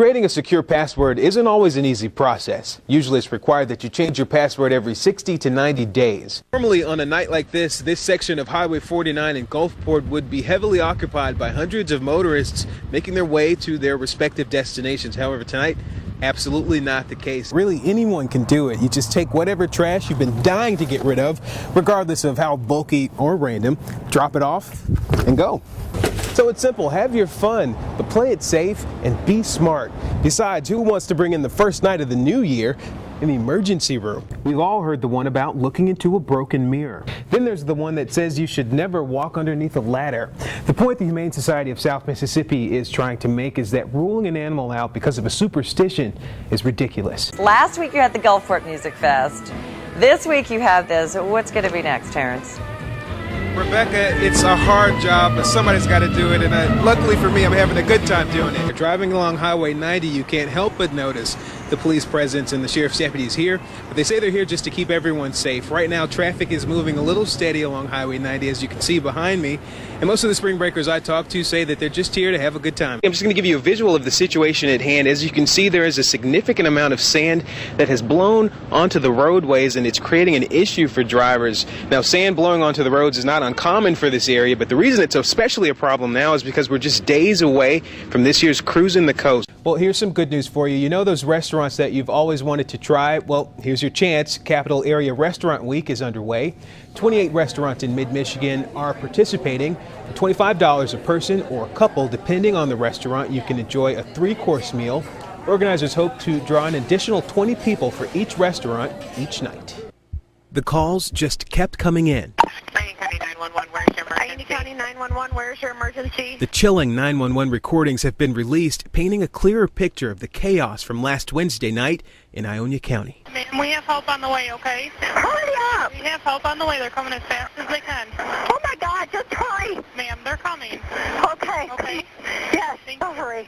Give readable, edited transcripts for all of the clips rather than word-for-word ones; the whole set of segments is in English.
Creating a secure password isn't always an easy process. Usually it's required that you change your password every 60 to 90 days. Normally on a night like this section of Highway 49 in Gulfport would be heavily occupied by hundreds of motorists making their way to their respective destinations. However, tonight, absolutely not the case. Really, anyone can do it. You just take whatever trash you've been dying to get rid of, regardless of how bulky or random, drop it off and go. So it's simple, have your fun, but play it safe and be smart. Besides, who wants to bring in the first night of the new year in the emergency room? We've all heard the one about looking into a broken mirror. Then there's the one that says you should never walk underneath a ladder. The point the Humane Society of South Mississippi is trying to make is that ruling an animal out because of a superstition is ridiculous. Last week you had the Gulfport Music Fest. This week you have this. What's going to be next, Terrance? Rebecca, it's a hard job, but somebody's got to do it, and luckily for me, I'm having a good time doing it. Driving along Highway 90, you can't help but notice the police presence and the sheriff's deputies here, but they say they're here just to keep everyone safe. Right now, traffic is moving a little steady along Highway 90, as you can see behind me, and most of the spring breakers I talk to say that they're just here to have a good time. I'm just going to give you a visual of the situation at hand. As you can see, there is a significant amount of sand that has blown onto the roadways, and it's creating an issue for drivers. Now, sand blowing onto the roads is not uncommon for this area, but the reason it's especially a problem now is because we're just days away from this year's Cruising the Coast. Well, here's some good news for you. You know those restaurants that you've always wanted to try? Well, here's your chance. Capital Area Restaurant Week is underway. 28 restaurants in mid-Michigan are participating. For $25 a person or a couple, depending on the restaurant, you can enjoy a 3-course meal. Organizers hope to draw an additional 20 people for each restaurant each night. The calls just kept coming in. County 911, where's your emergency? The chilling 911 recordings have been released, painting a clearer picture of the chaos from last Wednesday night in Ionia County. Ma'am, we have help on the way, okay? Hurry up! We have help on the way. They're coming as fast as they can. Oh my God, just hurry! Ma'am, they're coming. Okay. Okay? Yes, hurry.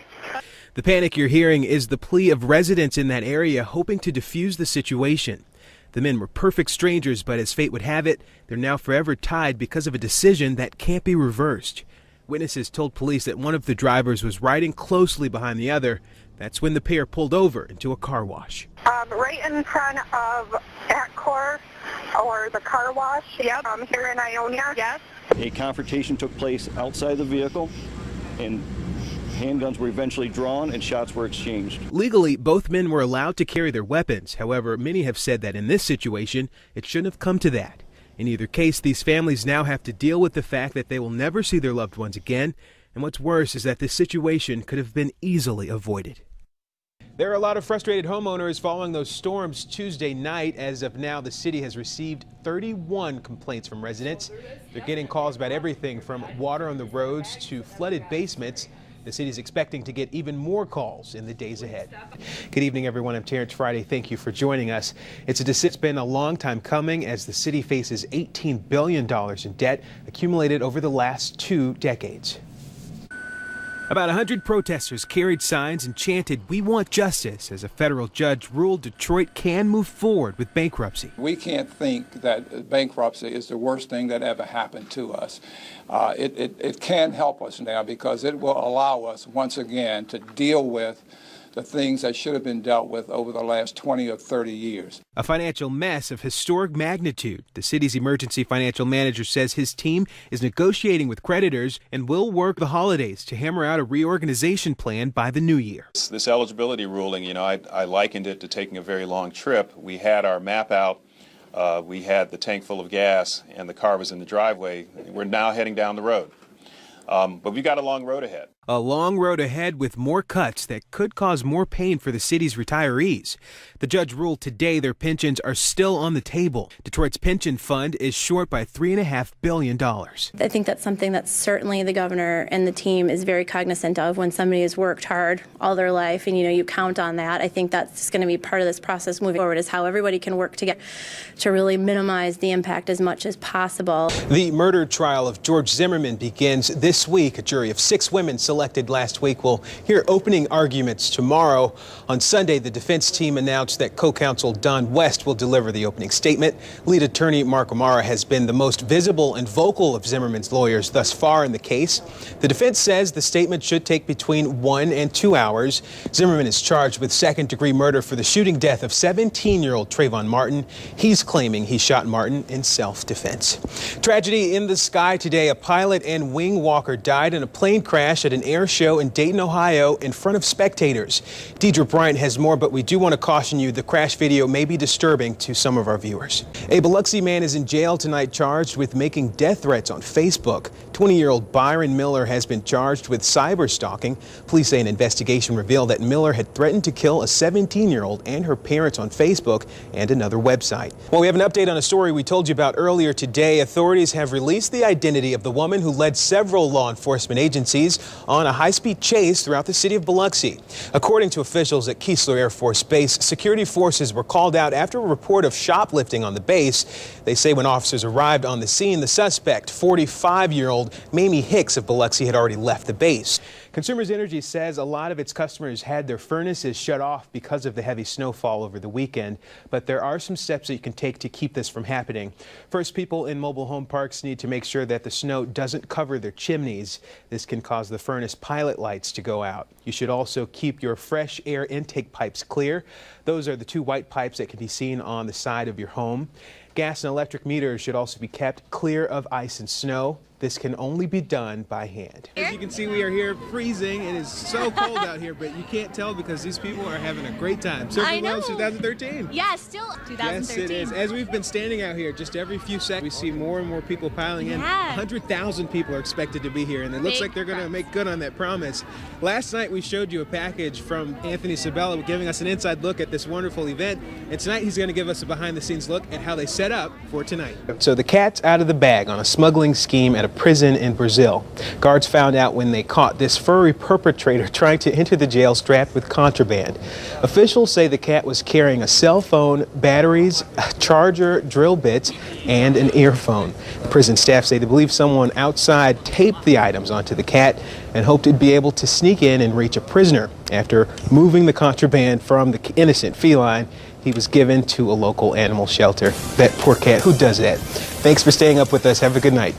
The panic you're hearing is the plea of residents in that area hoping to defuse the situation. The men were perfect strangers, but as fate would have it, they're now forever tied because of a decision that can't be reversed. Witnesses told police that one of the drivers was riding closely behind the other. That's when the pair pulled over into a car wash. Right in front of Atcor, or the car wash. Yep. Here in Ionia. Yes. A confrontation took place outside the vehicle, and handguns were eventually drawn and shots were exchanged. Legally, both men were allowed to carry their weapons. However, many have said that in this situation, it shouldn't have come to that. In either case, these families now have to deal with the fact that they will never see their loved ones again. And what's worse is that this situation could have been easily avoided. There are a lot of frustrated homeowners following those storms Tuesday night. As of now, the city has received 31 complaints from residents. They're getting calls about everything from water on the roads to flooded basements. The city is expecting to get even more calls in the days ahead. Good evening, everyone. I'm Terrance Friday. Thank you for joining us. It's been a long time coming as the city faces $18 billion in debt accumulated over the last 2 decades. About 100 protesters carried signs and chanted, "We want justice," as a federal judge ruled Detroit can move forward with bankruptcy. We can't think that bankruptcy is the worst thing that ever happened to us. It can help us now because it will allow us once again to deal with the things that should have been dealt with over the last 20 or 30 years. A financial mess of historic magnitude. The city's emergency financial manager says his team is negotiating with creditors and will work the holidays to hammer out a reorganization plan by the new year. This eligibility ruling, I likened it to taking a very long trip. We had our map out. We had the tank full of gas and the car was in the driveway. We're now heading down the road. But we've got a long road ahead. A long road ahead with more cuts that could cause more pain for the city's retirees. The judge ruled today their pensions are still on the table. Detroit's pension fund is short by $3.5 billion. I think that's something that certainly the governor and the team is very cognizant of when somebody has worked hard all their life and you count on that. I think that's going to be part of this process moving forward, is how everybody can work together to really minimize the impact as much as possible. The murder trial of George Zimmerman begins this this week. A jury of 6 women selected last week will hear opening arguments tomorrow. On Sunday, the defense team announced that co-counsel Don West will deliver the opening statement. Lead attorney Mark Amara has been the most visible and vocal of Zimmerman's lawyers thus far in the case. The defense says the statement should take between 1 and 2 hours. Zimmerman is charged with second-degree murder for the shooting death of 17-year-old Trayvon Martin. He's claiming he shot Martin in self-defense. Tragedy in the sky today. A pilot and wing walker died in a plane crash at an air show in Dayton, Ohio, in front of spectators. Deidre Bryant has more, but we do want to caution you the crash video may be disturbing to some of our viewers. A Biloxi man is in jail tonight charged with making death threats on Facebook. 20-year-old Byron Miller has been charged with cyber stalking. Police say an investigation revealed that Miller had threatened to kill a 17-year-old and her parents on Facebook and another website. Well, we have an update on a story we told you about earlier today. Authorities have released the identity of the woman who led several law enforcement agencies on a high-speed chase throughout the city of Biloxi. According to officials at Keesler Air Force Base, security forces were called out after a report of shoplifting on the base. They say when officers arrived on the scene, the suspect, 45-year-old Mamie Hicks of Biloxi, had already left the base. Consumers Energy says a lot of its customers had their furnaces shut off because of the heavy snowfall over the weekend, but there are some steps that you can take to keep this from happening. First, people in mobile home parks need to make sure that the snow doesn't cover their chimneys. This can cause the furnace pilot lights to go out. You should also keep your fresh air intake pipes clear. Those are the 2 white pipes that can be seen on the side of your home. Gas and electric meters should also be kept clear of ice and snow. This can only be done by hand. As you can see, we are here freezing. It is so cold out here, but you can't tell because these people are having a great time. Surfing World 2013. Yeah, still 2013. Yes, it is. As we've been standing out here, just every few seconds, we see more and more people piling in. 100,000 people are expected to be here, and it looks like they're going to make good on that promise. Last night, we showed you a package from Anthony Sabella giving us an inside look at this wonderful event, and tonight he's going to give us a behind-the-scenes look at how they set up for tonight. So the cat's out of the bag on a smuggling scheme at a prison in Brazil. Guards found out when they caught this furry perpetrator trying to enter the jail strapped with contraband. Officials say the cat was carrying a cell phone, batteries, a charger, drill bits, and an earphone. Prison staff say they believe someone outside taped the items onto the cat and hoped it'd be able to sneak in and reach a prisoner. After moving the contraband from the innocent feline, he was given to a local animal shelter. That poor cat, who does that? Thanks for staying up with us. Have a good night.